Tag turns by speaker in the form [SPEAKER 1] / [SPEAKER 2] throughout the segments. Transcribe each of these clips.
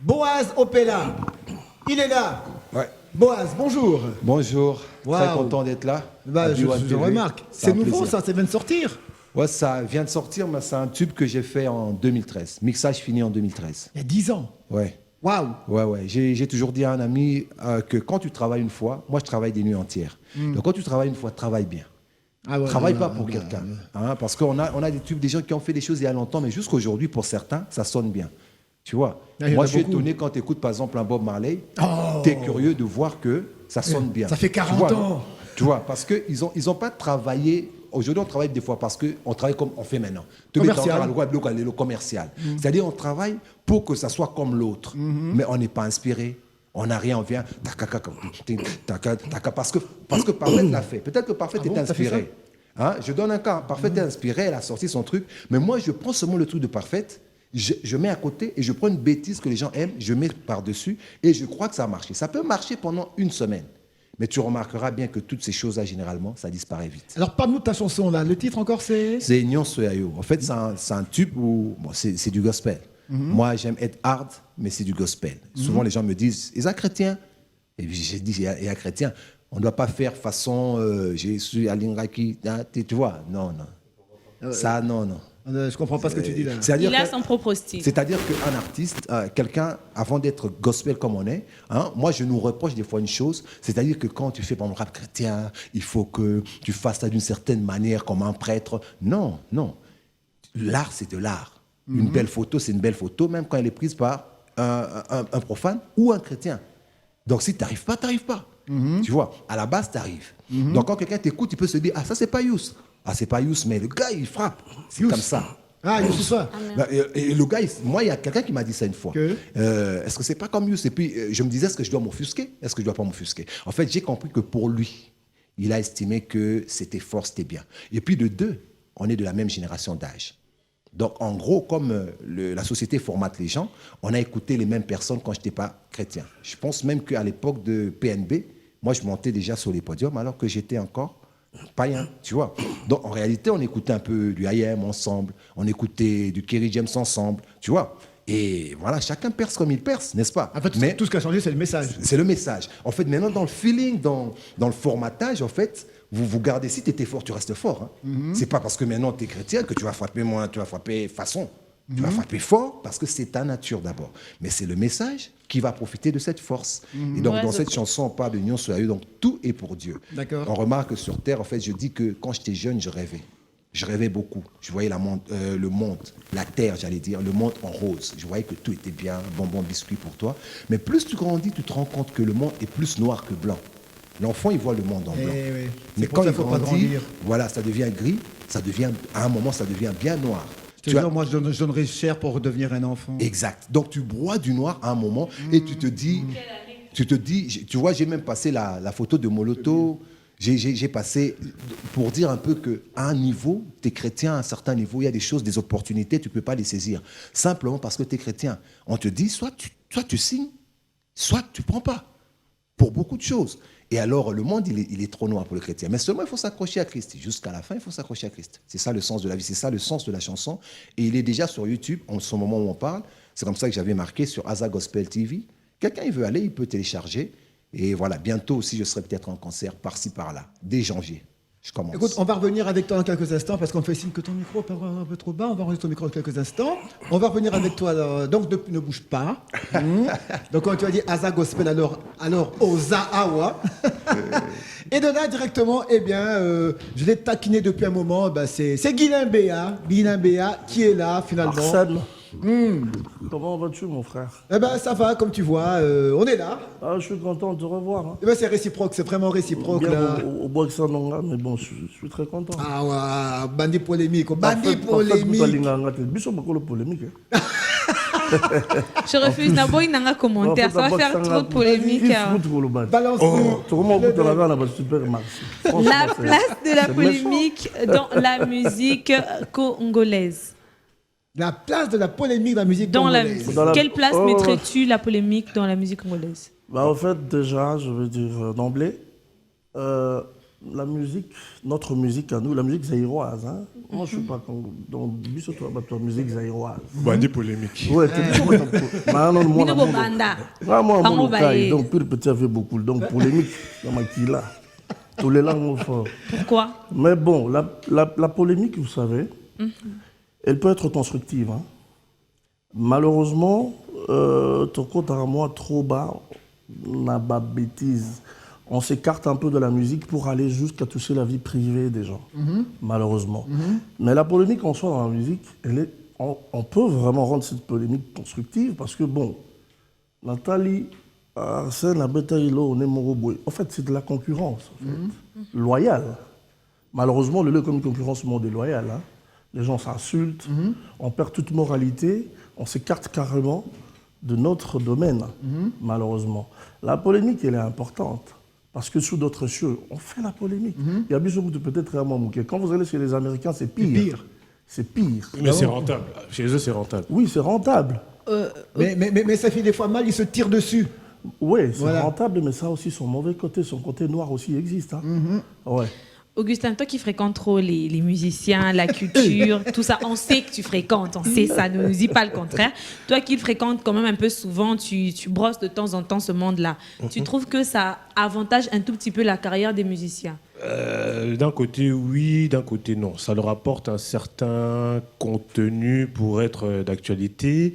[SPEAKER 1] Boaz Opella. Il est là.
[SPEAKER 2] Ouais.
[SPEAKER 1] Boaz, bonjour.
[SPEAKER 2] Bonjour, très
[SPEAKER 1] Waouh.
[SPEAKER 2] content d'être là.
[SPEAKER 1] Bah,
[SPEAKER 2] à
[SPEAKER 1] je
[SPEAKER 2] B1 TV.
[SPEAKER 1] remarque.
[SPEAKER 2] C'est
[SPEAKER 1] C'est
[SPEAKER 2] un
[SPEAKER 1] nouveau,
[SPEAKER 2] plaisir.
[SPEAKER 1] ça vient de sortir.
[SPEAKER 2] Ouais, ça vient de sortir, mais c'est un tube que j'ai fait en 2013. Mixage fini en 2013.
[SPEAKER 1] Il y a 10 ans.
[SPEAKER 2] Ouais.
[SPEAKER 1] Waouh.
[SPEAKER 2] Ouais. J'ai toujours dit à un ami que quand tu travailles une fois, moi je travaille des nuits entières. Donc quand tu travailles une fois, travaille bien.
[SPEAKER 1] Ah ouais,
[SPEAKER 2] Travaille
[SPEAKER 1] ouais,
[SPEAKER 2] pas
[SPEAKER 1] ouais,
[SPEAKER 2] pour
[SPEAKER 1] ouais,
[SPEAKER 2] quelqu'un.
[SPEAKER 1] ouais.
[SPEAKER 2] Hein, parce qu'on a des tubes, des gens qui ont fait des choses il y a longtemps, mais jusqu'à aujourd'hui, pour certains, ça sonne bien. Tu vois.
[SPEAKER 1] Ah, il y en
[SPEAKER 2] Moi,
[SPEAKER 1] a
[SPEAKER 2] je suis
[SPEAKER 1] beaucoup.
[SPEAKER 2] étonné quand tu écoutes par exemple un Bob Marley.
[SPEAKER 1] Oh.
[SPEAKER 2] Tu es curieux de voir que ça sonne bien.
[SPEAKER 1] Ça fait
[SPEAKER 2] Tu
[SPEAKER 1] 40
[SPEAKER 2] vois,
[SPEAKER 1] ans.
[SPEAKER 2] Tu vois, parce qu'ils ont pas travaillé. Aujourd'hui, on travaille des fois parce qu'on travaille comme on fait maintenant.
[SPEAKER 1] Commercial.
[SPEAKER 2] Le commercial. C'est-à-dire, on travaille pour que ça soit comme l'autre. Mais on n'est pas inspiré. On n'a rien, on vient. Parce que Parfait l'a fait. Peut-être que Parfait
[SPEAKER 1] Ah
[SPEAKER 2] est
[SPEAKER 1] bon, t'as fait
[SPEAKER 2] inspiré. Hein, je donne un cas. Parfait est inspiré, elle a sorti son truc. Mais moi, je prends seulement le truc de Parfait, je mets à côté et je prends une bêtise que les gens aiment, je mets par-dessus et je crois que ça a marché. Ça peut marcher pendant une semaine. Mais tu remarqueras bien que toutes ces choses-là, généralement, ça disparaît vite.
[SPEAKER 1] Alors, parle-nous de ta chanson là. Le titre encore, c'est.
[SPEAKER 2] C'est Nyon Soyayo. En fait, c'est un tube où c'est du gospel. Moi, j'aime être hard, mais c'est du gospel. Souvent, les gens me disent, ils sont chrétiens. Et puis, j'ai dit, il y a chrétiens. On ne doit pas faire façon, je suis Alinraki, tu vois. Non. Ça, non.
[SPEAKER 1] Je comprends pas ce que tu dis là.
[SPEAKER 2] C'est-à-dire
[SPEAKER 3] Il a
[SPEAKER 2] que-
[SPEAKER 3] son propre style.
[SPEAKER 2] C'est-à-dire qu'un artiste, quelqu'un, avant d'être gospel comme on est, hein, moi je nous reproche des fois une chose, c'est-à-dire que quand tu fais par exemple rap chrétien, il faut que tu fasses ça d'une certaine manière comme un prêtre. Non. L'art, c'est de l'art. Une belle photo, c'est une belle photo, même quand elle est prise par un profane ou un chrétien. Donc si tu n'arrives pas, tu n'arrives pas. Tu vois, à la base, tu arrives. Donc quand quelqu'un t'écoute, il peut se dire, ah ça c'est pas Yous. Ah c'est pas Yous, mais le gars il frappe. C'est comme ça.
[SPEAKER 1] Ah, il ça.
[SPEAKER 2] Et le gars, moi, il y a quelqu'un qui m'a dit ça une fois.
[SPEAKER 1] Que
[SPEAKER 2] Est-ce que c'est pas comme Yous? Et puis, je me disais, est-ce que je dois m'offusquer? Est-ce que je dois pas m'offusquer? En fait, j'ai compris que pour lui, il a estimé que c'était fort, c'était bien. Et puis, de deux, on est de la même génération d'âge. Donc, en gros, comme la société formate les gens, on a écouté les mêmes personnes quand je n'étais pas chrétien. Je pense même qu'à l'époque de PNB, moi, je montais déjà sur les podiums alors que j'étais encore païen, tu vois. Donc, en réalité, on écoutait un peu du IM ensemble, on écoutait du Kerry James ensemble, tu vois. Et voilà, chacun perce comme il perce, n'est-ce pas?
[SPEAKER 1] En fait,
[SPEAKER 2] Mais
[SPEAKER 1] tout ce qui a changé, c'est le message.
[SPEAKER 2] c'est le message. En fait, maintenant, dans le feeling, dans le formatage, en fait, vous gardez, si tu étais fort, tu restes fort. Hein. C'est pas parce que maintenant tu es chrétien que tu vas frapper moins, tu vas frapper façon. Tu vas frapper fort parce que c'est ta nature d'abord. Mais c'est le message qui va profiter de cette force. Et donc,
[SPEAKER 3] Ouais,
[SPEAKER 2] dans
[SPEAKER 3] je
[SPEAKER 2] cette chanson, on parle de Nyon Soyayo, donc tout est pour Dieu.
[SPEAKER 1] D'accord.
[SPEAKER 2] On remarque que sur Terre, en fait, je dis que quand j'étais jeune, je rêvais. Je rêvais beaucoup. Je voyais le monde, la terre, j'allais dire, le monde en rose. Je voyais que tout était bien, bonbon, biscuit pour toi. Mais plus tu grandis, tu te rends compte que le monde est plus noir que blanc. L'enfant, il voit le monde en blanc.
[SPEAKER 1] oui.
[SPEAKER 2] Mais
[SPEAKER 1] C'est pour
[SPEAKER 2] quand
[SPEAKER 1] ça
[SPEAKER 2] il
[SPEAKER 1] qu'il faut pas
[SPEAKER 2] grandit,
[SPEAKER 1] grandir.
[SPEAKER 2] voilà, ça devient gris, à un moment, ça devient bien noir.
[SPEAKER 1] Je te jure, moi, je donnerais cher pour redevenir un enfant.
[SPEAKER 2] Exact. Donc tu broies du noir à un moment et tu te dis, tu vois, j'ai même passé la photo de Moloto. J'ai passé pour dire un peu qu'à un niveau, tu es chrétien, à un certain niveau, il y a des choses, des opportunités, tu ne peux pas les saisir. Simplement parce que tu es chrétien. On te dit, soit tu signes, soit tu ne prends pas. Pour beaucoup de choses. Et alors, le monde, il est trop noir pour le chrétien. Mais seulement, il faut s'accrocher à Christ. Jusqu'à la fin, il faut s'accrocher à Christ. C'est ça le sens de la vie, c'est ça le sens de la chanson. Et il est déjà sur YouTube, en ce moment où on parle. C'est comme ça que j'avais marqué sur Asa Gospel TV. Quelqu'un, il veut aller, il peut télécharger. Et voilà, bientôt aussi, je serai peut-être en concert par-ci, par-là. Dès janvier, je commence.
[SPEAKER 1] Écoute, on va revenir avec toi dans quelques instants parce qu'on fait signe que ton micro est un peu trop bas. On va enregistrer ton micro dans quelques instants. On va revenir avec toi. Donc, ne bouge pas. Donc, quand tu as dit Asa Gospel, alors Oza Awa. Et de là, directement, eh bien, je l'ai taquiné depuis un moment. Ben, c'est Guilain Béa qui est là, finalement.
[SPEAKER 4] Arsène, comment vas-tu, mon frère?
[SPEAKER 1] Eh ben, ça va, comme tu vois. On est là.
[SPEAKER 4] Ah, je suis content de te revoir. Hein.
[SPEAKER 1] Eh ben, c'est réciproque, c'est vraiment réciproque,
[SPEAKER 4] Bien
[SPEAKER 1] là.
[SPEAKER 4] au bois que ça, non, là, mais bon, je suis très content.
[SPEAKER 1] Ah ouais, bandit polémique.
[SPEAKER 4] Parfait,
[SPEAKER 1] Bandit
[SPEAKER 4] parfait,
[SPEAKER 1] polémique.
[SPEAKER 4] parfait, Linganga, t'es biso bakolo polémique. Hein.
[SPEAKER 3] Je refuse. Naboy n'a commentaire. Ça va faire trop de polémique. hein.
[SPEAKER 1] Balance.
[SPEAKER 4] Tu remontes pour la gana, super marché.
[SPEAKER 3] La place de la
[SPEAKER 4] c'est
[SPEAKER 3] polémique dans la musique congolaise.
[SPEAKER 1] La place de la polémique dans la musique
[SPEAKER 3] Dans la
[SPEAKER 1] congolaise.
[SPEAKER 3] musique.
[SPEAKER 4] Dans la-
[SPEAKER 3] Quelle place
[SPEAKER 4] Oh.
[SPEAKER 3] mettrais-tu la polémique dans la musique congolaise?
[SPEAKER 4] Bah, en fait, déjà, je veux dire d'emblée, La musique, notre musique à nous, la musique zaïroise. Hein? Moi, je ne suis pas dans la musique zaïroise.
[SPEAKER 5] Bandit polémique.
[SPEAKER 4] Ouais, tu dis, moi,
[SPEAKER 3] Bino Bobanda.
[SPEAKER 4] moi,
[SPEAKER 3] Pango
[SPEAKER 4] mon
[SPEAKER 3] Baye.
[SPEAKER 4] donc, pire petit avait beaucoup. Donc, polémique, dans ma kila. Tous les langues forts.
[SPEAKER 3] Pourquoi?
[SPEAKER 4] Mais bon, la polémique, vous savez, elle peut être constructive. Hein. Malheureusement, ton compte à moi trop bas, n'a pas bêtise. On s'écarte un peu de la musique pour aller jusqu'à toucher la vie privée des gens, malheureusement. Mais la polémique en soi dans la musique, on peut vraiment rendre cette polémique constructive parce que, bon, Nathalie, Arsène, Abetaïlo, Nemoroboy, en fait, c'est de la concurrence, en fait, loyale. Malheureusement, le lieu comme une concurrence monde est loyale. Hein. Les gens s'insultent, on perd toute moralité, on s'écarte carrément de notre domaine, malheureusement. La polémique, elle est importante. Parce que sous d'autres cieux, on fait la polémique. Il y a besoin de peut-être à Mamouké. Quand vous allez chez les Américains, c'est pire. C'est pire.
[SPEAKER 5] Mais c'est rentable. Chez eux, c'est rentable.
[SPEAKER 4] Oui, c'est rentable.
[SPEAKER 1] Mais ça fait des fois mal, ils se tirent dessus.
[SPEAKER 4] Oui, c'est
[SPEAKER 1] Voilà.
[SPEAKER 4] rentable, mais ça aussi, son mauvais côté, son côté noir aussi existe. Hein. Ouais.
[SPEAKER 3] Augustin, toi qui fréquentes trop les musiciens, la culture, tout ça, on sait que tu fréquentes, on sait ça, ne nous dis pas le contraire. Toi qui le fréquentes quand même un peu souvent, tu brosses de temps en temps ce monde-là. Tu trouves que ça avantage un tout petit peu la carrière des musiciens?
[SPEAKER 5] D'un côté, oui, d'un côté, non. Ça leur apporte un certain contenu pour être d'actualité.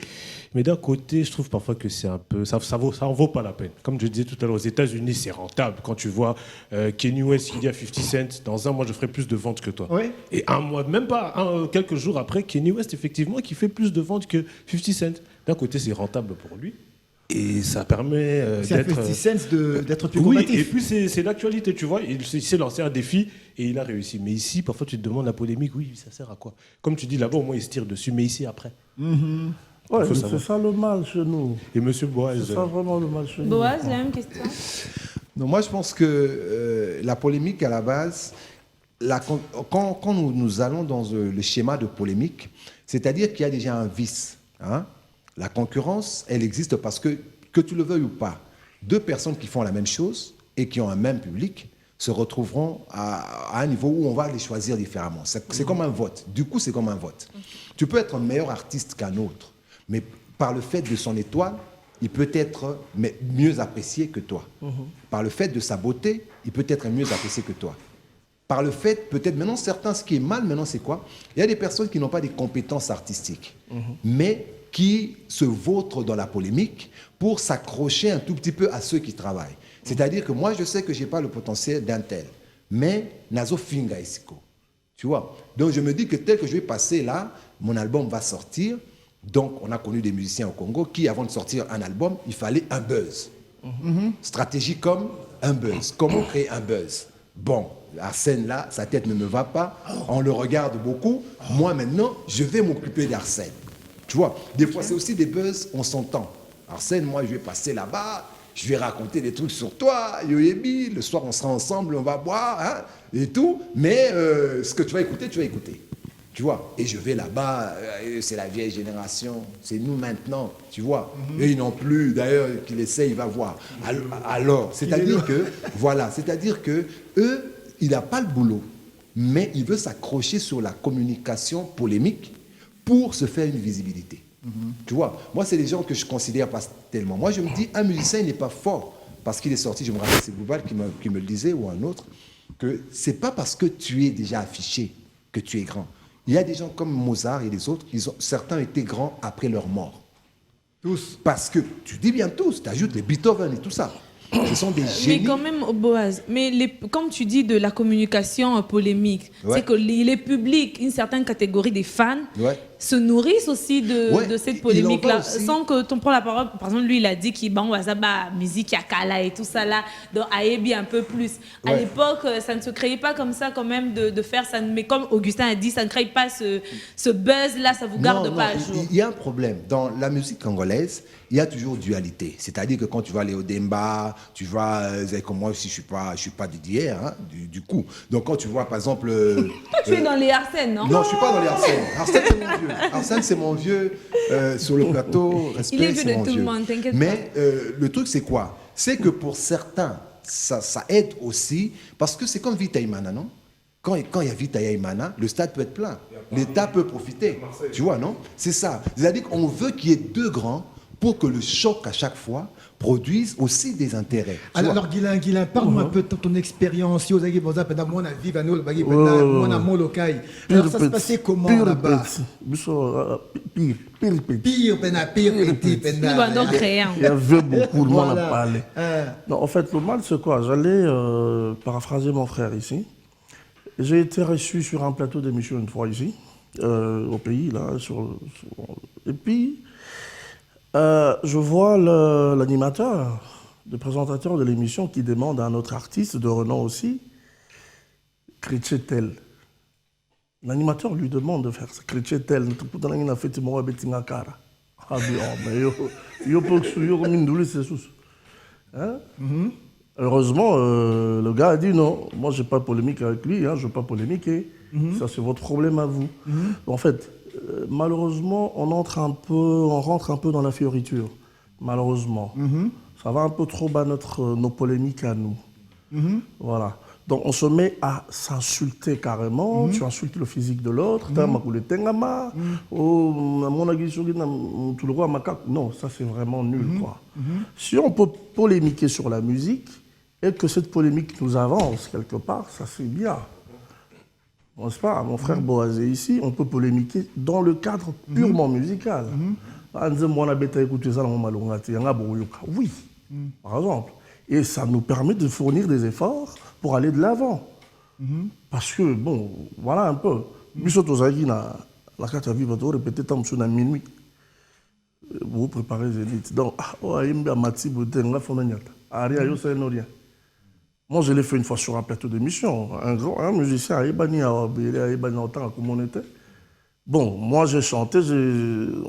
[SPEAKER 5] Mais d'un côté, je trouve parfois que c'est un peu... Ça en vaut pas la peine. Comme je disais tout à l'heure, aux États-Unis, c'est rentable. Quand tu vois Kanye West qui dit à 50 Cent, dans un mois, je ferai plus de ventes que toi.
[SPEAKER 1] Ouais.
[SPEAKER 5] Et un mois, même pas, quelques jours après, Kanye West, effectivement, qui fait plus de ventes que 50 Cent. D'un côté, c'est rentable pour lui. Et ça permet
[SPEAKER 1] C'est un
[SPEAKER 5] d'être...
[SPEAKER 1] petit sens d'être plus
[SPEAKER 5] Oui,
[SPEAKER 1] combatif.
[SPEAKER 5] et puis c'est l'actualité, tu vois. Il s'est lancé un défi et il a réussi. Mais ici, parfois, tu te demandes la polémique, oui, ça sert à quoi? Comme tu dis là-bas, au moins, il se tire dessus. Mais ici, après.
[SPEAKER 4] Ouais,
[SPEAKER 5] faut
[SPEAKER 4] mais
[SPEAKER 5] savoir.
[SPEAKER 4] c'est ça le mal chez nous.
[SPEAKER 5] Et monsieur Boaz,
[SPEAKER 4] C'est ça vraiment le mal chez nous.
[SPEAKER 3] Boaz, la même question.
[SPEAKER 2] Non, moi, je pense que la polémique, à la base, quand nous allons dans le schéma de polémique, c'est-à-dire qu'il y a déjà un vice. Hein. La concurrence, elle existe parce que tu le veuilles ou pas, deux personnes qui font la même chose et qui ont un même public se retrouveront à un niveau où on va les choisir différemment. C'est comme un vote. Du coup, c'est comme un vote. Tu peux être un meilleur artiste qu'un autre, mais par le fait de son étoile, il peut être mieux apprécié que toi. Par le fait de sa beauté, il peut être mieux apprécié que toi. Par le fait, peut-être maintenant, certains, ce qui est mal maintenant, c'est quoi? Il y a des personnes qui n'ont pas des compétences artistiques, mais qui se vautrent dans la polémique pour s'accrocher un tout petit peu à ceux qui travaillent. C'est-à-dire que moi, je sais que je n'ai pas le potentiel d'un tel, mais nazo finga isiko. Tu vois? Donc, je me dis que tel que je vais passer là, mon album va sortir. Donc, on a connu des musiciens au Congo qui, avant de sortir un album, il fallait un buzz. Stratégie comme un buzz. Comment créer un buzz? Bon, Arsène là, sa tête ne me va pas. On le regarde beaucoup. Moi, maintenant, je vais m'occuper d'Arsène. Tu vois, des fois, c'est aussi des buzz, on s'entend. Arsène, moi, je vais passer là-bas, je vais raconter des trucs sur toi, Yoyebi, le soir, on sera ensemble, on va boire, hein, et tout. Mais ce que tu vas écouter, tu vas écouter. Tu vois, et je vais là-bas, c'est la vieille génération, c'est nous maintenant, tu vois. Et ils n'ont plus, d'ailleurs, qu'il essaie, il va voir. Alors, c'est-à-dire que, voilà, c'est-à-dire que eux, il n'a pas le boulot, mais il veut s'accrocher sur la communication polémique pour se faire une visibilité. Tu vois, moi, c'est des gens que je considère pas tellement. Moi, je me dis, un musicien, il n'est pas fort parce qu'il est sorti, je me rappelle, c'est Boubal qui me le disait, ou un autre, que c'est pas parce que tu es déjà affiché que tu es grand. Il y a des gens comme Mozart et les autres, certains étaient grands après leur mort.
[SPEAKER 1] Tous.
[SPEAKER 2] Parce que, tu dis bien tous, tu ajoutes les Beethoven et tout ça. Ce sont des génies.
[SPEAKER 3] Mais quand même, Boaz, comme tu dis de la communication polémique,
[SPEAKER 2] Ouais.
[SPEAKER 3] c'est que les publics, une certaine catégorie des fans,
[SPEAKER 2] Ouais.
[SPEAKER 3] se nourrissent aussi
[SPEAKER 2] Ouais,
[SPEAKER 3] de cette
[SPEAKER 2] il
[SPEAKER 3] polémique-là.
[SPEAKER 2] en va aussi.
[SPEAKER 3] Sans que tu prends la parole, par exemple, lui, il a dit qu'il y a musique Yakala et tout ça là, donc Aebi un peu plus. À
[SPEAKER 2] Ouais.
[SPEAKER 3] l'époque, ça ne se créait pas comme ça quand même de faire ça. Mais comme Augustin a dit, ça ne crée pas ce buzz-là, ça vous garde
[SPEAKER 2] Non,
[SPEAKER 3] pas
[SPEAKER 2] non,
[SPEAKER 3] à jour.
[SPEAKER 2] il y a un problème. Dans la musique congolaise, il y a toujours dualité. C'est-à-dire que quand tu vas aller au Demba, tu vas, comme moi aussi, je suis pas Didier, hein, du coup. Donc quand tu vois, par exemple...
[SPEAKER 3] Toi, tu es dans les Arsène, non?
[SPEAKER 2] Non, je suis pas dans les Arsène. Arsène, c'est mon vieux. Arsène, c'est mon vieux sur le plateau. Respect,
[SPEAKER 3] Il est vieux
[SPEAKER 2] c'est
[SPEAKER 3] de
[SPEAKER 2] mon
[SPEAKER 3] tout le
[SPEAKER 2] vieux.
[SPEAKER 3] monde, t'inquiète
[SPEAKER 2] Mais le truc, c'est quoi? C'est que pour certains, ça aide aussi, parce que c'est comme Vita Imana, non? Quand il y a Vita Imana, le stade peut être plein. L'État peut profiter. Tu vois, non? C'est ça. C'est-à-dire qu'on veut qu'il y ait deux grands pour que le choc à chaque fois produise aussi des intérêts. Tu vois?
[SPEAKER 1] Alors, Guilain, parle-moi un peu de ton expérience. Si vous avez dit, alors, ça se passait comment là-bas?
[SPEAKER 4] Pire.
[SPEAKER 1] Pire, petit,
[SPEAKER 3] Nous allons créer un.
[SPEAKER 4] Il y avait beaucoup de monde
[SPEAKER 1] Voilà.
[SPEAKER 4] à parler. Non, en fait, le mal, c'est quoi? J'allais paraphraser mon frère ici. J'ai été reçu sur un plateau d'émission une fois ici, au pays, là. Et puis, je vois l'animateur, le présentateur de l'émission qui demande à un autre artiste de renom aussi, Chrétien-tel. L'animateur lui demande de faire ça. Chrétien-tel. Il a fait moi betinga cara. Ah bien, mais yo peux c'est sous. Hein? Heureusement, le gars a dit non, moi je n'ai pas polémique avec lui, hein, je ne veux pas polémiquer. Ça c'est votre problème à vous. En fait, malheureusement, on rentre un peu dans la fioriture. Malheureusement. Ça va un peu trop bas nos polémiques à nous. Voilà. Donc on se met à s'insulter carrément, tu insultes le physique de l'autre, non, ça c'est vraiment nul quoi. Si on peut polémiquer sur la musique et que cette polémique nous avance quelque part, ça c'est bien. N'est-ce pas? Mon frère Boazé ici, on peut polémiquer dans le cadre purement musical. Oui, par exemple. Et ça nous permet de fournir des efforts pour aller de l'avant. Parce que, bon, voilà un peu. La carte à vivre, vous répétez tant que à minuit. Vous préparez les élites. Donc, moi, je l'ai fait une fois sur un plateau d'émission. Un musicien à Ebani, autant comme on était. Bon, moi, j'ai chanté,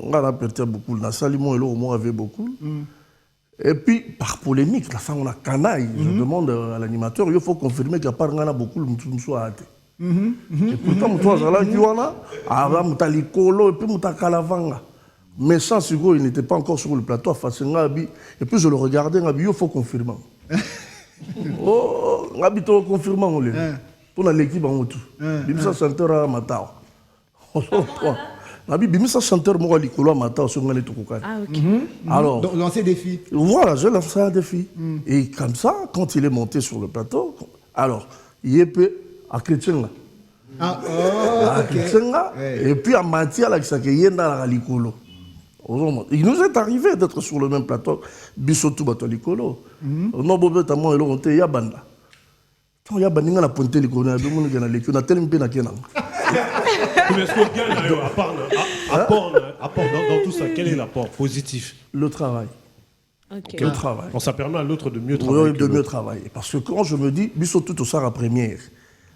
[SPEAKER 4] on a répété beaucoup. La Salimon et l'eau, avait beaucoup. Et puis, par polémique, là, ça, on a canaille. Je demande à l'animateur, il faut confirmer qu'il n'y a pas beaucoup de soit hâté. Et pourtant, toi, là, tu vois là, avant, tu as l'icolo, et puis tu as calavanga. Mais sans Sigo, il n'était pas encore sur le plateau, et puis je le regardais, il faut confirmer. Oh, il faut confirmer. Pour l'équipe en tout. Il faut chanteur à Matao. Bimisa chanteur moi likolo Matao sur les Toukoukan.
[SPEAKER 3] Ah, ok.
[SPEAKER 4] Alors,
[SPEAKER 1] Donc, lancer des défi.
[SPEAKER 4] Voilà, j'ai lancé un défi. Et comme ça, quand il est monté sur le plateau, alors, il est à Chrétien.
[SPEAKER 1] Ah, oh, ok.
[SPEAKER 4] Et puis à Mathia, il est dans la Likolo. Il nous est arrivé d'être sur le même plateau, Bissotou Batolikolo. Non, Bobo, Tamon et Laurent, Yabanda. Quand Yabanda a pointé Likolo, on a tellement de peine.
[SPEAKER 5] Mais est-ce qu'on gagne apport dans tout ça? Quel est l'apport positif?
[SPEAKER 4] Le travail.
[SPEAKER 3] Ok.
[SPEAKER 4] Le travail.
[SPEAKER 5] Ça permet à l'autre de mieux travailler.
[SPEAKER 4] Oui, de mieux travailler. Parce que quand je me dis, Bissotou, tout ça à première.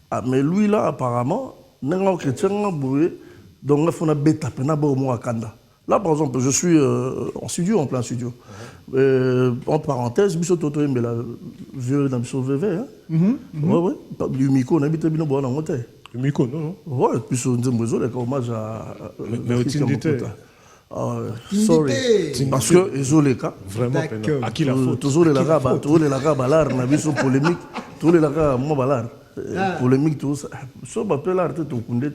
[SPEAKER 4] Ah, mais lui, là, apparemment, n'est-ce chrétien, donc il faut une bête à peine à Kanda. Là, par exemple, je suis en studio, en plein studio. En parenthèse, Bissot Toto est vieux dans Bissot VV. Oui. Du Miko, on habite bien en montagne.
[SPEAKER 5] Le Miko, non?
[SPEAKER 4] Oui, puis on dit hommage à.
[SPEAKER 5] Mais au Tindité.
[SPEAKER 4] Sorry. Parce que, désolé,
[SPEAKER 5] vraiment, à qui la faute?
[SPEAKER 4] Toujours les lagars, balar, on a vu son polémique. Tous les lagars, moi, balar. Polémique, tout ça. Ça m'appelle l'art, tout le monde.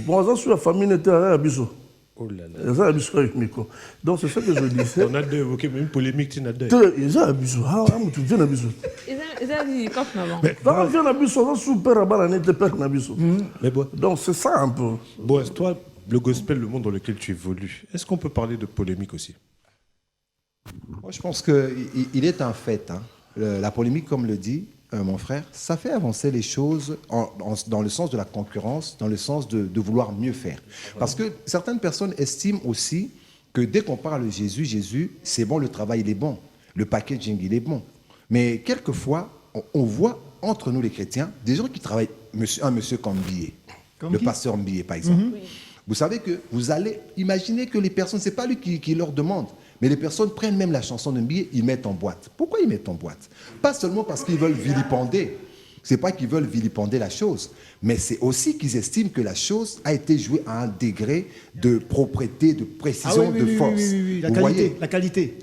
[SPEAKER 4] Bon, ça, sur la famille, n'était à Bissot.
[SPEAKER 5] Oh là là.
[SPEAKER 4] Donc c'est ça que je disais.
[SPEAKER 5] On a évoqué même une polémique, tu n'as pas.
[SPEAKER 4] Ils ont abusé. Tu viens d'abusé.
[SPEAKER 3] Ils ont dit quoi avant?
[SPEAKER 4] Mais quand vient d'abusé, on a super à balancer de perte d'abusé.
[SPEAKER 5] Mais bon.
[SPEAKER 4] Donc c'est ça un peu.
[SPEAKER 5] Bon, toi, le gospel, le monde dans lequel tu évolues, est-ce qu'on peut parler de polémique aussi?
[SPEAKER 2] Moi, je pense qu'il est un fait. Hein. La polémique, comme le dit mon frère, ça fait avancer les choses dans le sens de la concurrence, dans le sens de vouloir mieux faire. Parce que certaines personnes estiment aussi que dès qu'on parle de Jésus, c'est bon, le travail, il est bon. Le packaging, il est bon. Mais quelquefois, on voit entre nous les chrétiens des gens qui travaillent, un monsieur comme Billet, le pasteur Billet, par exemple. Oui. Vous savez que vous allez imaginer que les personnes, ce n'est pas lui qui leur demande, mais les personnes prennent même la chanson de Billet, ils mettent en boîte. Pourquoi ils mettent en boîte? Pas seulement parce qu'ils veulent vilipender. Ce n'est pas qu'ils veulent vilipender la chose, mais c'est aussi qu'ils estiment que la chose a été jouée à un degré de propreté, de précision, de force.
[SPEAKER 1] Oui.
[SPEAKER 2] La qualité.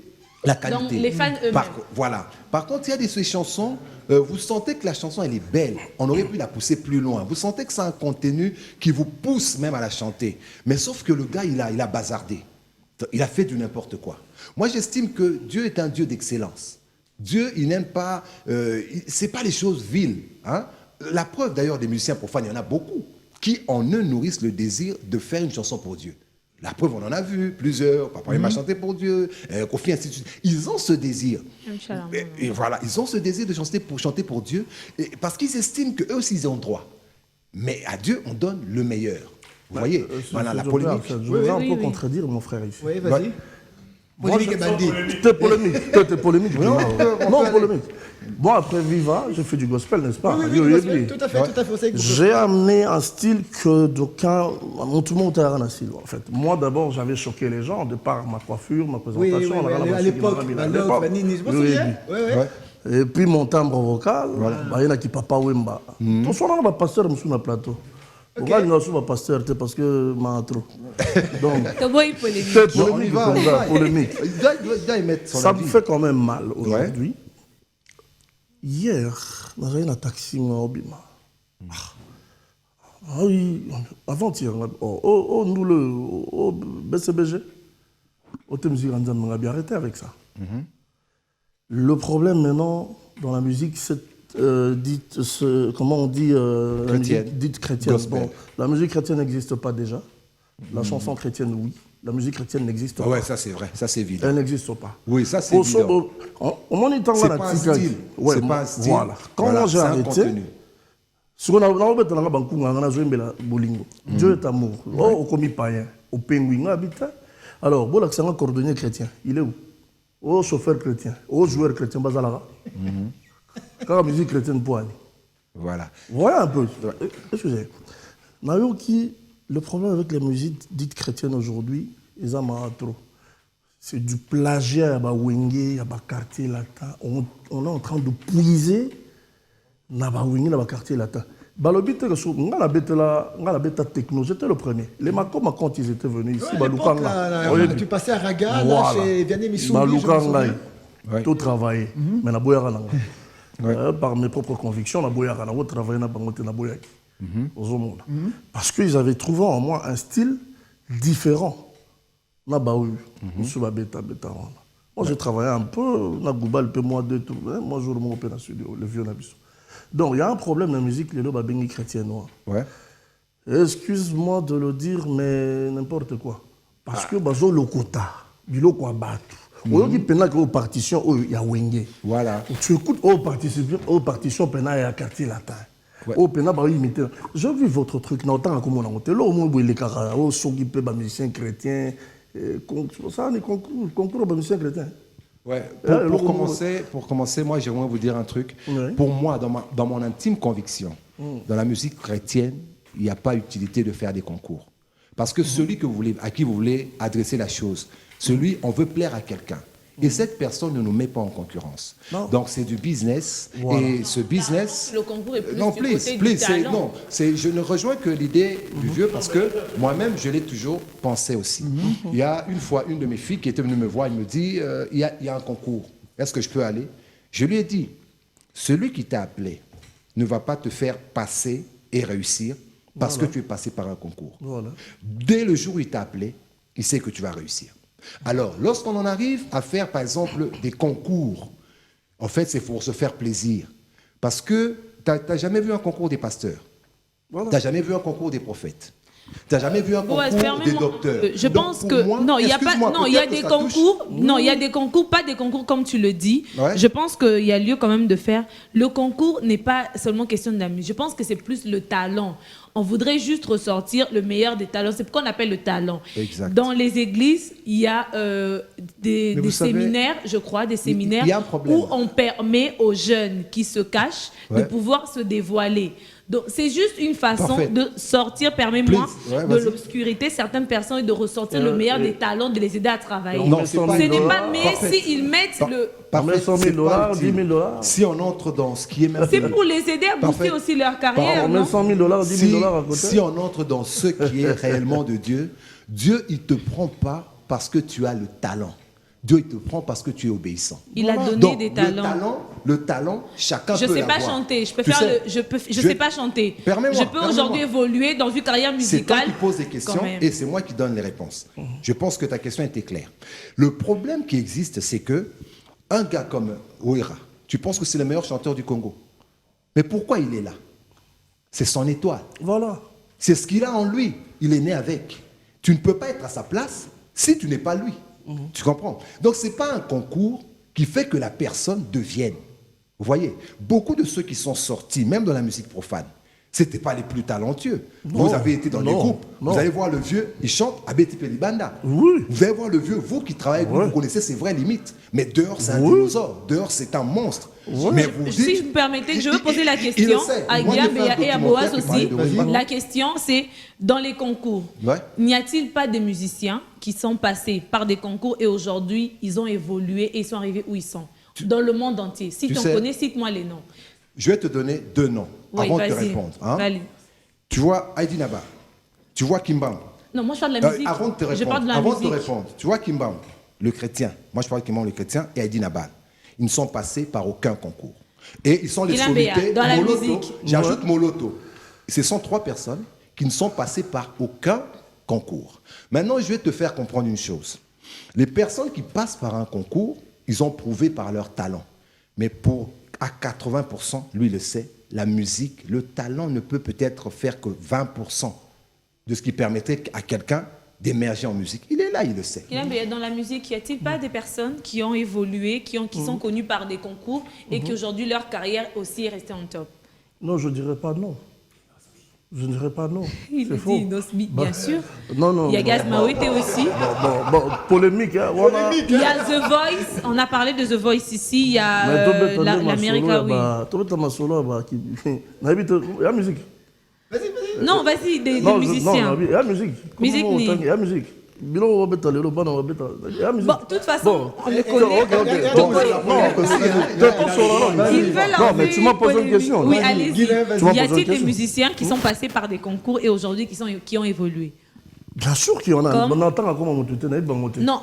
[SPEAKER 2] La qualité.
[SPEAKER 3] Donc, les fans eux-mêmes.
[SPEAKER 2] Voilà. Par contre, il y a ces chansons, vous sentez que la chanson, elle est belle. On aurait pu la pousser plus loin. Vous sentez que c'est un contenu qui vous pousse même à la chanter. Mais sauf que le gars, il a bazardé. Il a fait du n'importe quoi. Moi, j'estime que Dieu est un Dieu d'excellence. Dieu, il n'aime pas... c'est pas les choses viles. Hein? La preuve, d'ailleurs, des musiciens profanes, il y en a beaucoup qui, en eux, nourrissent le désir de faire une chanson pour Dieu. La preuve, on en a vu plusieurs. Papa, il m'a chanté pour Dieu. Kofi, ainsi de suite. Ils ont ce désir. Et voilà, ils ont ce désir de chanter pour Dieu parce qu'ils estiment qu'eux aussi, ils ont droit. Mais à Dieu, on donne le meilleur. Vous voyez, voilà la polémique.
[SPEAKER 4] Je vais un peu contredire mon frère ici.
[SPEAKER 1] Oui, vas-y. Polémique et bandit.
[SPEAKER 4] T'es polémique. Non, polémique. Moi, après Viva, j'ai fait du gospel, n'est-ce pas?
[SPEAKER 1] Oui, oui, tout à fait.
[SPEAKER 4] J'ai amené un style que d'aucuns... Tout le monde était un style, en fait. Moi, d'abord, j'avais choqué les gens, de par ma coiffure, ma présentation.
[SPEAKER 1] À l'époque,
[SPEAKER 4] et puis mon timbre vocal, il y en a qui papa Wemba. Tout ça, on a un pasteur sur le plateau. On va aller pasteur parce que m'a trop. Donc, polémique. Ça me fait quand même mal aujourd'hui. Hier, j'ai un taxi au Bima. Ah oui, avant-hier, nous le BCBG, au on a bien arrêté avec ça. Le problème maintenant dans la musique, c'est dite, comment on dit, la musique dite chrétienne. Bon, la musique chrétienne n'existe pas déjà. La chanson chrétienne, oui. La musique chrétienne n'existe pas.
[SPEAKER 2] Ouais, ça c'est vrai, ça c'est évident.
[SPEAKER 4] Elle n'existe pas.
[SPEAKER 2] Oui, ça c'est évident.
[SPEAKER 4] C'est
[SPEAKER 2] pas un style.
[SPEAKER 4] Ouais,
[SPEAKER 2] c'est pas un style.
[SPEAKER 4] Voilà. Quand j'ai arrêté, Dieu est amour. Oh, au commis païen, au pingouin habitant. Alors, bon, c'est un cordonnier chrétien. Il est où? Au chauffeur chrétien, au joueur chrétien, Bazalara. Quand la musique chrétienne poigne.
[SPEAKER 2] Voilà.
[SPEAKER 4] Voilà un peu. Excusez. Le problème avec les musiques dites chrétiennes aujourd'hui, ils en trop. C'est du plagiat, à Wenge, à quartier latin. On est en train de puiser dans Wenge, dans quartier latin. Le techno, j'étais le premier. Les Makoma, quand ils étaient venus ici,
[SPEAKER 1] tu passais à Raga, là, chez Vianney Missouri.
[SPEAKER 4] Tout travaillé. Mais par mes propres convictions, on travaillé dans parce qu'ils avaient trouvé en moi un style différent. Moi, j'ai travaillé un peu, moi, je remonte dans le vieux Nabiso. Donc, il y a un problème dans la musique, les babengis chrétiens noirs. Ouais. Excuse-moi de le dire, mais n'importe quoi. Parce que le quota, il y a battu. Aujourd'hui, il partition, il y a Wenge.
[SPEAKER 2] Voilà.
[SPEAKER 4] Tu écoutes aux partitions, il y a quartier latin. J'ai vu votre truc, non, tant comme on a monté. Là, au moins, il y a des musiciens chrétiens. Ça, on est concours aux musiciens chrétiens.
[SPEAKER 2] Ouais. Pour commencer, moi, j'aimerais vous dire un truc. Ouais. Pour moi, dans mon intime conviction, dans la musique chrétienne, il n'y a pas utilité de faire des concours. Parce que celui à qui vous voulez adresser la chose, on veut plaire à quelqu'un. Et cette personne ne nous met pas en concurrence. Non. Donc c'est du business. Voilà. Et ce business...
[SPEAKER 3] Le concours est plus du talent.
[SPEAKER 2] Je ne rejoins que l'idée du vieux parce que moi-même, je l'ai toujours pensé aussi. Il y a une fois, une de mes filles qui était venue me voir, elle me dit, il y a un concours. Est-ce que je peux aller? Je lui ai dit, celui qui t'a appelé ne va pas te faire passer et réussir parce que tu es passé par un concours. Voilà. Dès le jour où il t'a appelé, il sait que tu vas réussir. Alors, lorsqu'on en arrive à faire, par exemple, des concours, en fait, c'est pour se faire plaisir. Parce que tu n'as jamais vu un concours des pasteurs. Voilà. Tu n'as jamais vu un concours des prophètes. Tu n'as jamais vu un concours des docteurs.
[SPEAKER 3] Je pense que non, il y a pas. Non, il y a des concours. Non, il y a des concours, pas des concours comme tu le dis. Ouais. Je pense qu'il y a lieu quand même de faire. Le concours n'est pas seulement question de la musique. Je pense que c'est plus le talent. On voudrait juste ressortir le meilleur des talents. C'est pourquoi on appelle le talent. Exact. Dans les églises, il y a des séminaires, je crois, des séminaires où on permet aux jeunes qui se cachent de pouvoir se dévoiler. Donc, c'est juste une façon de sortir, permets-moi, de l'obscurité, certaines personnes, et de ressortir le meilleur des talents, de les aider à travailler. Non, ce n'est pas, mais s'ils mettent le...
[SPEAKER 4] Parfait, 100 000 $, 10 000 $.
[SPEAKER 2] Si on entre dans ce qui est même...
[SPEAKER 3] C'est pour les aider à booster aussi leur carrière.
[SPEAKER 4] On met 100 000 $, 10 000 $ à côté.
[SPEAKER 2] Si on entre dans ce qui est réellement de Dieu, Dieu, il ne te prend pas parce que tu as le talent. Dieu il te prend parce que tu es obéissant.
[SPEAKER 3] Il a donné
[SPEAKER 2] Donc,
[SPEAKER 3] des talents.
[SPEAKER 2] Le talent, chacun
[SPEAKER 3] Je
[SPEAKER 2] peut
[SPEAKER 3] sais pas
[SPEAKER 2] l'avoir.
[SPEAKER 3] chanter, je peux
[SPEAKER 2] Tu
[SPEAKER 3] faire
[SPEAKER 2] sais,
[SPEAKER 3] je sais pas chanter.
[SPEAKER 2] Permets-moi,
[SPEAKER 3] Je peux aujourd'hui évoluer dans une carrière
[SPEAKER 2] C'est toi
[SPEAKER 3] musicale.
[SPEAKER 2] qui poses des questions
[SPEAKER 3] quand même.
[SPEAKER 2] et c'est moi qui donne les réponses. Je pense que ta question était claire. Le problème qui existe, c'est que un gars comme Ouira, tu penses que c'est le meilleur chanteur du Congo. Mais pourquoi il est là? C'est son étoile.
[SPEAKER 4] Voilà.
[SPEAKER 2] C'est ce qu'il a en lui. Il est né avec. Tu ne peux pas être à sa place si tu n'es pas lui. Tu comprends? Donc, ce n'est pas un concours qui fait que la personne devienne. Vous voyez, beaucoup de ceux qui sont sortis, même dans la musique profane, ce n'étaient pas les plus talentueux.
[SPEAKER 4] Non,
[SPEAKER 2] Vous avez été dans les
[SPEAKER 4] non,
[SPEAKER 2] groupes.
[SPEAKER 4] non.
[SPEAKER 2] Vous allez voir le vieux, il chante à Betty Pelibanda.
[SPEAKER 4] Oui.
[SPEAKER 2] Vous allez voir le vieux, vous qui travaillez,
[SPEAKER 4] Ouais.
[SPEAKER 2] vous connaissez ses vraies limites. Mais dehors, c'est un
[SPEAKER 4] Oui.
[SPEAKER 2] dinosaure. Dehors, c'est un monstre. Mais vous
[SPEAKER 3] Si
[SPEAKER 2] dites-
[SPEAKER 3] vous me permettez, je veux poser la
[SPEAKER 2] il le
[SPEAKER 3] question
[SPEAKER 2] sait.
[SPEAKER 3] à
[SPEAKER 2] Moi, j'ai
[SPEAKER 3] Guillaume
[SPEAKER 2] fait un
[SPEAKER 3] et à
[SPEAKER 2] documentaire
[SPEAKER 3] Boaz
[SPEAKER 2] qui parlait
[SPEAKER 3] aussi.
[SPEAKER 2] de Wayne.
[SPEAKER 3] La question, c'est dans les concours.
[SPEAKER 2] Ouais.
[SPEAKER 3] N'y a-t-il pas des musiciens qui sont passés par des concours et aujourd'hui, ils ont évolué et ils sont arrivés où ils sont? Dans le monde entier. Si
[SPEAKER 2] Tu
[SPEAKER 3] tu en
[SPEAKER 2] sais-
[SPEAKER 3] connais, cite-moi les noms.
[SPEAKER 2] Je vais te donner 2 noms
[SPEAKER 3] Oui,
[SPEAKER 2] avant de te
[SPEAKER 3] vas-y.
[SPEAKER 2] répondre. hein.
[SPEAKER 3] Allez.
[SPEAKER 2] Tu vois Heidi Naba. Tu vois Kimbam.
[SPEAKER 3] Non, moi je parle de la musique.
[SPEAKER 2] Avant de te
[SPEAKER 3] Je
[SPEAKER 2] répondre,
[SPEAKER 3] parle de la
[SPEAKER 2] avant de
[SPEAKER 3] musique.
[SPEAKER 2] te répondre, tu vois Kimbam, le chrétien. Moi, je parle de Kimbam, le chrétien, et Heidi Nabal. Ils ne sont passés par aucun concours. Et ils sont les
[SPEAKER 3] Kylian Béat,
[SPEAKER 2] sommité.
[SPEAKER 3] dans la
[SPEAKER 2] Moloto,
[SPEAKER 3] musique.
[SPEAKER 2] j'ajoute Moloto. Ce sont 3 personnes qui ne sont passées par aucun concours. Maintenant, je vais te faire comprendre une chose. Les personnes qui passent par un concours, ils ont prouvé par leur talent. Mais à 80%, lui le sait, la musique, le talent ne peut peut-être faire que 20% de ce qui permettrait à quelqu'un d'émerger en musique. Il est là, il le sait.
[SPEAKER 3] Kylian Béat, dans la musique, y a-t-il pas des personnes qui ont évolué, qui sont connues par des concours et qui aujourd'hui leur carrière aussi est restée en top?
[SPEAKER 4] Non, je ne dirais pas non. Je ne dirais pas non.
[SPEAKER 3] Il
[SPEAKER 4] C'est
[SPEAKER 3] le
[SPEAKER 4] faux.
[SPEAKER 3] dit, Nosbi, bien sûr.
[SPEAKER 4] Non, non.
[SPEAKER 3] Il y a
[SPEAKER 4] non,
[SPEAKER 3] Gaz Mawete aussi.
[SPEAKER 4] Bon, polémique. Hein, voilà.
[SPEAKER 3] Il y a The Voice. On a parlé de The Voice ici. Il y a
[SPEAKER 4] Mais toi, tu as
[SPEAKER 3] l'Amérique, oui.
[SPEAKER 4] Tu as ma solo, qui. Il y a musique.
[SPEAKER 3] Non, vas-y, des
[SPEAKER 4] Non,
[SPEAKER 3] musiciens.
[SPEAKER 4] non, il y a musique.
[SPEAKER 3] Musique ni.
[SPEAKER 4] Il y a musique. Bilo, on va le bana, on va il y a musique.
[SPEAKER 3] Bon, de toute façon, on le
[SPEAKER 4] Ok,
[SPEAKER 3] connaît.
[SPEAKER 4] ok. Donc, non,
[SPEAKER 3] Ils veulent
[SPEAKER 4] non,
[SPEAKER 3] enlever
[SPEAKER 4] mais tu m'as posé une
[SPEAKER 3] polémique.
[SPEAKER 4] question.
[SPEAKER 3] Oui,
[SPEAKER 4] Vas-y.
[SPEAKER 3] allez-y.
[SPEAKER 1] Guilhem, vas-y.
[SPEAKER 4] Tu m'as
[SPEAKER 3] Y
[SPEAKER 4] posé une
[SPEAKER 3] a-t-il des
[SPEAKER 4] question.
[SPEAKER 3] musiciens qui sont passés par des concours et aujourd'hui qui ont évolué?
[SPEAKER 4] Bien sûr qu'il y en a.
[SPEAKER 3] Comme-
[SPEAKER 4] On entend comment on te monter.
[SPEAKER 3] Non,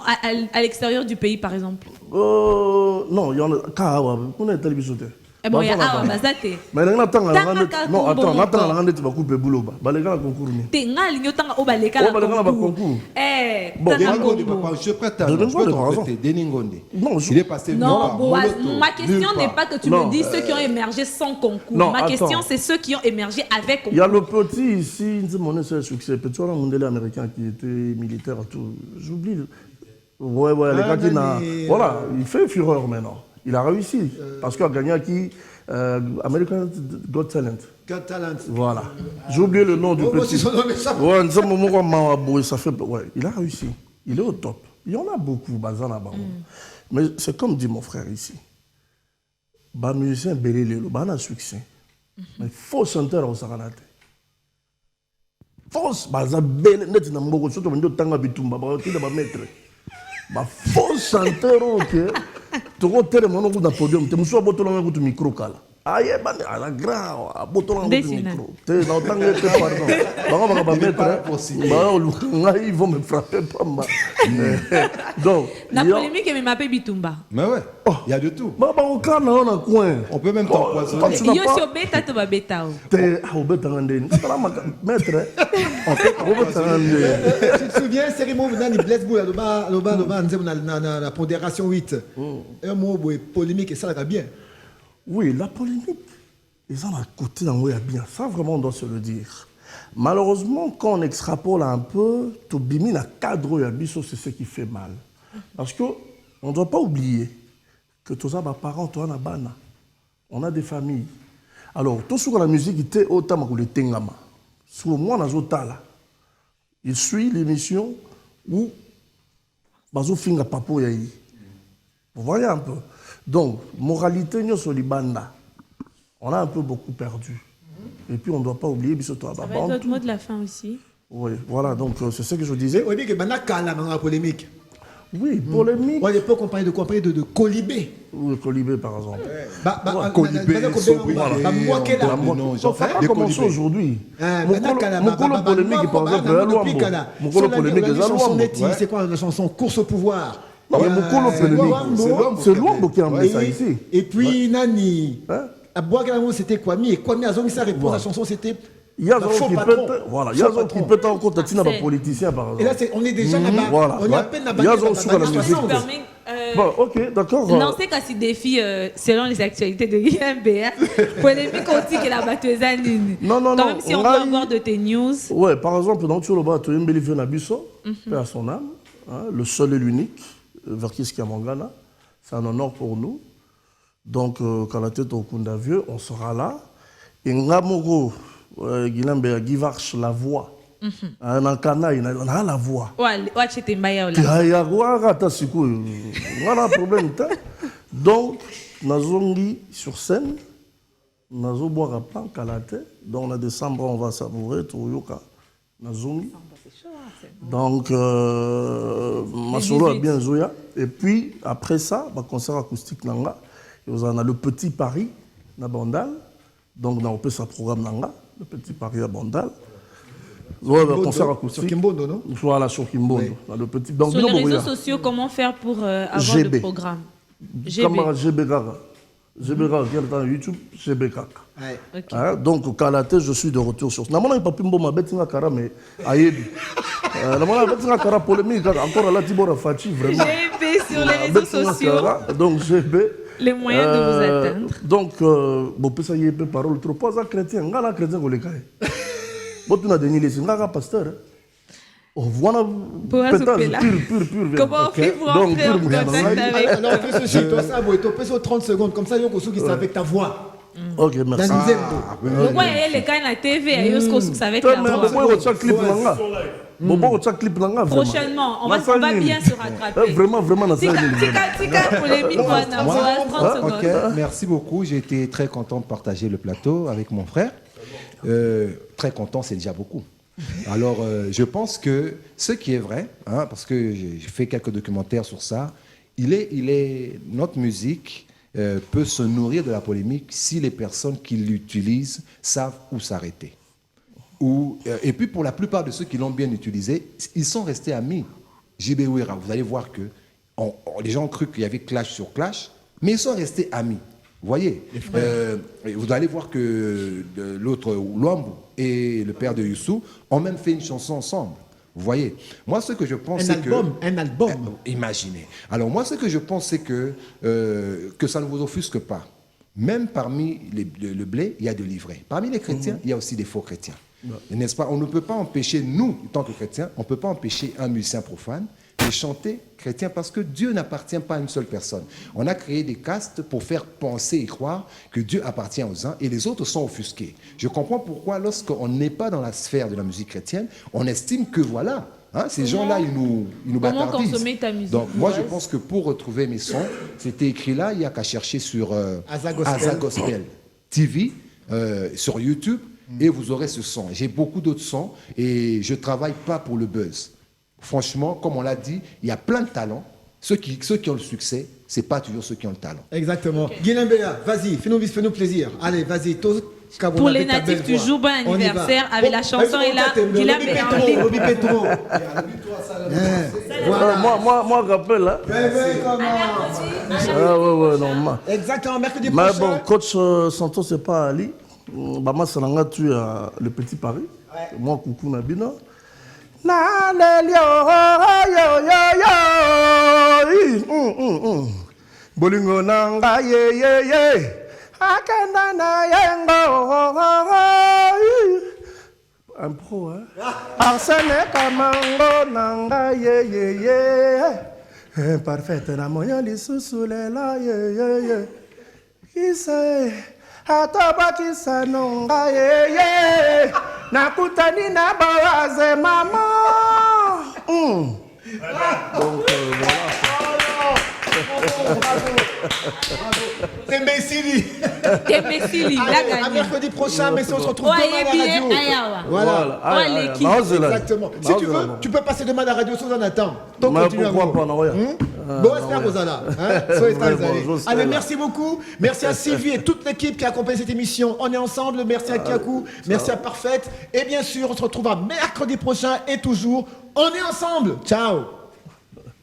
[SPEAKER 3] à l'extérieur du pays, par exemple.
[SPEAKER 4] Non, il y en a. On est télévision.
[SPEAKER 3] Eh bon, il y a Awa Bazate.
[SPEAKER 4] Mais on attend
[SPEAKER 3] Tanga
[SPEAKER 4] non, attends, on
[SPEAKER 3] Kombo
[SPEAKER 4] attend
[SPEAKER 3] Moko.
[SPEAKER 4] la tu vas couper boulot. Bah, les gars, concours.
[SPEAKER 3] Te nga linyo tanga o baleka
[SPEAKER 4] O baleka na
[SPEAKER 3] la
[SPEAKER 4] concours.
[SPEAKER 3] concours. Eh,
[SPEAKER 4] Bon,
[SPEAKER 3] tanga
[SPEAKER 2] Deningonde,
[SPEAKER 3] Kombo.
[SPEAKER 2] papa, je prête à
[SPEAKER 4] Donne-moi
[SPEAKER 2] je peux
[SPEAKER 4] des
[SPEAKER 2] t'en
[SPEAKER 4] raisons.
[SPEAKER 2] prêter. Deningonde.
[SPEAKER 4] Non,
[SPEAKER 2] Il est passé nulle
[SPEAKER 3] Non,
[SPEAKER 2] part.
[SPEAKER 3] Boaz,
[SPEAKER 2] Moloto,
[SPEAKER 3] ma question
[SPEAKER 2] nulle
[SPEAKER 3] n'est
[SPEAKER 2] part.
[SPEAKER 3] pas que tu
[SPEAKER 4] Non.
[SPEAKER 3] me dis ceux qui ont émergé sans concours.
[SPEAKER 4] Non,
[SPEAKER 3] Ma question,
[SPEAKER 4] attends.
[SPEAKER 3] c'est ceux qui ont émergé avec
[SPEAKER 4] Il y a
[SPEAKER 3] concours.
[SPEAKER 4] le petit ici, mon succès. Petit Mondele américain qui était militaire et tout. J'oublie. Ouais, les gars qui n'a.
[SPEAKER 1] mais-
[SPEAKER 4] Voilà, il fait fureur maintenant. Il a réussi. Parce qu'il a gagné qui American Got Talent.
[SPEAKER 1] Got Talent.
[SPEAKER 4] Voilà. J'ai oublié le nom du
[SPEAKER 1] Oh, moi
[SPEAKER 4] petit.
[SPEAKER 1] aussi, son nom m'échappe.
[SPEAKER 4] Ouais, nous sommes au moment où Mawabo, ça fait. Ouais, il a réussi. Il est au top. Il y en a beaucoup, Bazana Baron. Mais c'est comme dit mon frère ici. Bah, musicien Belé bah, on a succès. Mais faux chanteur au Saranate. Fausse, bah, ça Belé, net na mboko, surtout quand on tanga bitumba, bah, on va mettre. Bah, faux chanteur, ok. Tu vois, tu es dans podium, tu es dans le micro. Aïe, à la grave, à botolan de micro. Tu es dans le temps que pardon. Bah, on va mettre. Ils vont me frapper pas mal. Donc,
[SPEAKER 3] La
[SPEAKER 4] il y a-
[SPEAKER 3] polémique est même Bitumba.
[SPEAKER 2] Mais ouais, il y a de tout.
[SPEAKER 4] bah, au cas, on a un coin.
[SPEAKER 2] On peut même t'empoisonner.
[SPEAKER 4] Tu n'as
[SPEAKER 3] Yo
[SPEAKER 4] pas-
[SPEAKER 3] si obeta to babeta o.
[SPEAKER 4] Au bête en indé. Maître, on peut au bête en indé.
[SPEAKER 1] Tu te souviens, cérémonie dans les Blaise Boula, la pondération 8. Un mot polémique et ça, ça bien.
[SPEAKER 4] Oui, la polémique, ils en ont côté dans le bien. Ça, vraiment, on doit se le dire. Malheureusement, quand on extrapole un peu, tout bimi la cadre et c'est ce qui fait mal. Parce qu'on ne doit pas oublier que tous les parents, tous les bana, on a des familles. Alors, tout ce que la musique était autant que le tengama. Sur moi, on a zotala. Il suit l'émission où Bazo Finga Papo Yahi. Vous voyez un peu. Donc, moralité, nous sommes les banda. On a un peu beaucoup perdu. Et puis, on ne doit pas oublier, Bissoto
[SPEAKER 3] Ça va être votre mot de la fin aussi.
[SPEAKER 4] Oui, voilà, donc c'est ce que je disais.
[SPEAKER 1] On dit que maintenant, la polémique.
[SPEAKER 4] Oui, polémique.
[SPEAKER 1] À l'époque, on parlait de quoi? On parlait de colibé.
[SPEAKER 4] Oui, Colibé, par exemple.
[SPEAKER 2] Colibé, Sobriquet,
[SPEAKER 1] moi qui est là.
[SPEAKER 2] non,
[SPEAKER 4] Ça
[SPEAKER 2] genre,
[SPEAKER 4] va
[SPEAKER 2] des
[SPEAKER 4] commencer
[SPEAKER 2] colibés.
[SPEAKER 4] aujourd'hui.
[SPEAKER 1] Mon
[SPEAKER 4] Mon polémique, par exemple, est à loi. Mon polémique est à loi.
[SPEAKER 1] C'est quoi la chanson Course au pouvoir?
[SPEAKER 4] Non, mais Mokolo
[SPEAKER 1] c'est
[SPEAKER 4] Pelemi,
[SPEAKER 1] Luambo.
[SPEAKER 4] c'est Luambo qui a emmené ça
[SPEAKER 1] Et-
[SPEAKER 4] ici.
[SPEAKER 1] Et puis, Nani.
[SPEAKER 4] Hein?
[SPEAKER 1] À Bois-Galamo, c'était Kwame. Et Kwame a sa réponse,
[SPEAKER 4] Voilà.
[SPEAKER 1] la chanson, c'était.
[SPEAKER 4] Il y a
[SPEAKER 1] Faux
[SPEAKER 4] qui
[SPEAKER 1] patron.
[SPEAKER 4] peut voilà, il y
[SPEAKER 1] Faux
[SPEAKER 4] a qui
[SPEAKER 1] patron.
[SPEAKER 4] peut en compte Tina
[SPEAKER 3] C'est-
[SPEAKER 4] politicien par exemple.
[SPEAKER 1] Et là, on est déjà là-bas.
[SPEAKER 4] Voilà.
[SPEAKER 1] On est à
[SPEAKER 4] Ouais.
[SPEAKER 1] peine
[SPEAKER 4] Il y a
[SPEAKER 1] là-bas.
[SPEAKER 4] aussi dans la musique. Bon, ok, d'accord.
[SPEAKER 3] Non, c'est qu'à ces défis, selon les actualités de l'IMBR, polémique aussi que la batteuse a nini.
[SPEAKER 4] Non, non,
[SPEAKER 3] Quand
[SPEAKER 4] non,
[SPEAKER 3] même si on
[SPEAKER 4] on
[SPEAKER 3] peut
[SPEAKER 4] a
[SPEAKER 3] avoir
[SPEAKER 4] eu-
[SPEAKER 3] de tes news.
[SPEAKER 4] Ouais, par exemple, dans Tcholoba, tu as Mbeli Venabiso, paix à son âme, hein, le seul et l'unique, Verkis Kiamangana. C'est un honneur pour nous. Donc, quand la tête au Kunda Vieux, on sera là. Et Ngamoro, Guilambe, Givarch, la voix. Nankana, on a la voix.
[SPEAKER 3] Ouais, c'était Mbaya.
[SPEAKER 4] Voilà, problème. Donc, Nazongi sur scène, Nazo boire à plan Kalate. Donc, en décembre, on va savourer Toyoka Nazongi. Donc, Masolo a bien Zoya. Et puis, après ça, concert acoustique Nanga. Et vous en avez le Petit Paris, na Bandal. Donc, on peut sa programme Nanga, le Petit Paris à Bandal. Ouais, concert acoustique.
[SPEAKER 1] Sur Kimbondo, non?
[SPEAKER 4] Voilà, sur Kimbondo.
[SPEAKER 1] Oui.
[SPEAKER 4] Dans le petit... Donc,
[SPEAKER 3] Sur les
[SPEAKER 4] Bilombo,
[SPEAKER 3] réseaux
[SPEAKER 4] Boya.
[SPEAKER 3] sociaux, comment faire pour avoir
[SPEAKER 4] GB.
[SPEAKER 3] le programme
[SPEAKER 4] Camarade GB Gaga. GB Gaga, qui est dans YouTube, GB Gaga.
[SPEAKER 1] Ouais.
[SPEAKER 3] Ok.
[SPEAKER 4] Hein, donc, Kalate, je suis de retour sur... Namana, il n'y a pas pu me mettre un cara, mais aïebi. Namana, il y a un cara polémique, encore là, Tibora Fachi, vraiment.
[SPEAKER 3] GB sur les réseaux sociaux,
[SPEAKER 4] Donc, GB.
[SPEAKER 3] les moyens de vous atteindre.
[SPEAKER 4] Donc, bon, ça y est, parole trop. Pas un chrétien, un gars chrétien, on les caille. Bon, tu n'as déni les signes, un gars pasteur. Oh, voilà, pétage pur.
[SPEAKER 3] Comment on fait pour entrer en contact avec
[SPEAKER 1] Alors, on fait ceci, toi, ça, tu peux sur 30 secondes, comme ça, il y a qui c'est avec ta voix.
[SPEAKER 4] Ok, merci.
[SPEAKER 1] Dans une
[SPEAKER 3] Donc, ouais, les gars, la TV, il y a ce que avec
[SPEAKER 4] Toi,
[SPEAKER 3] la
[SPEAKER 4] mais
[SPEAKER 3] voix.
[SPEAKER 4] Bobo, il y a un clip Nanga. Bobo, il y a un clip Nanga.
[SPEAKER 3] Prochainement, on va bien se rattraper.
[SPEAKER 4] Vraiment, dans ça.
[SPEAKER 3] Tika polémique, on a 30 secondes.
[SPEAKER 2] Ok, merci beaucoup. J'ai été très content de partager le plateau avec mon frère. Très content, c'est déjà beaucoup. Alors, je pense que ce qui est vrai, hein, parce que j'ai fait quelques documentaires sur ça, notre musique peut se nourrir de la polémique si les personnes qui l'utilisent savent où s'arrêter. Et puis, pour la plupart de ceux qui l'ont bien utilisé, ils sont restés amis. JB Ouira, vous allez voir que les gens ont cru qu'il y avait clash sur clash, mais ils sont restés amis. Vous voyez, vous allez voir que l'autre, Luambo et le père de Youssou, ont même fait une chanson ensemble. Vous voyez, moi ce que je pense c'est que...
[SPEAKER 1] Un album.
[SPEAKER 2] Imaginez. Alors moi ce que je pense c'est que ça ne vous offusque pas. Même parmi le blé, il y a de l'ivraie. Parmi les chrétiens, il y a aussi des faux chrétiens. N'est-ce pas? On ne peut pas empêcher, nous, en tant que chrétiens, on ne peut pas empêcher un musicien profane de chanter chrétien parce que Dieu n'appartient pas à une seule personne. On a créé des castes pour faire penser et croire que Dieu appartient aux uns et les autres sont offusqués. Je comprends pourquoi lorsqu'on n'est pas dans la sphère de la musique chrétienne, on estime que voilà, hein, ces gens-là, ils nous
[SPEAKER 3] Comment
[SPEAKER 2] bâtardisent.
[SPEAKER 3] consommer ta musique?
[SPEAKER 2] Donc moi je pense que pour retrouver mes sons, c'était écrit là, il n'y a qu'à chercher sur Aza Gospel TV, sur YouTube, et vous aurez ce son. J'ai beaucoup d'autres sons et je ne travaille pas pour le buzz. Franchement, comme on l'a dit, il y a plein de talents. Ceux qui ont le succès, ce n'est pas toujours ceux qui ont le talent.
[SPEAKER 1] Exactement. Okay. Guilain Béa, vas-y, fais-nous plaisir. Allez, vas-y.
[SPEAKER 3] Pour les natifs, toujours bon anniversaire avec la chanson et là, Guilain Béa en ligne.
[SPEAKER 4] Moi, je rappelle. Hein. Ouais, normal.
[SPEAKER 1] Exactement, mercredi prochain.
[SPEAKER 4] Mais bon, coach Santos, c'est pas Ali. Bama Salanga, tu as le Petit Paris. Ouais. Moi, coucou Nabina. Bolingo nanga ye akenda na yengo un pro hein Arsène Kamango nanga ye parfaite na moyo lisusu lela ye kise atobakisa nonga ye nakutani na bawaze mama. Donc
[SPEAKER 1] Tembessili,
[SPEAKER 3] blague
[SPEAKER 1] à mercredi prochain, mais si on se retrouve demain à la radio. Voilà. Exactement. Si tu veux, tu peux passer demain à la radio sans en attendre. Donc continue à voir. Bon, espère Rosala. Allez, merci beaucoup. Merci à Sylvie et toute l'équipe qui a accompagné cette émission. On est ensemble. Merci à Kiakou. Merci à Parfaite. Et bien sûr, on se retrouvera mercredi prochain et toujours. On est ensemble. Ciao.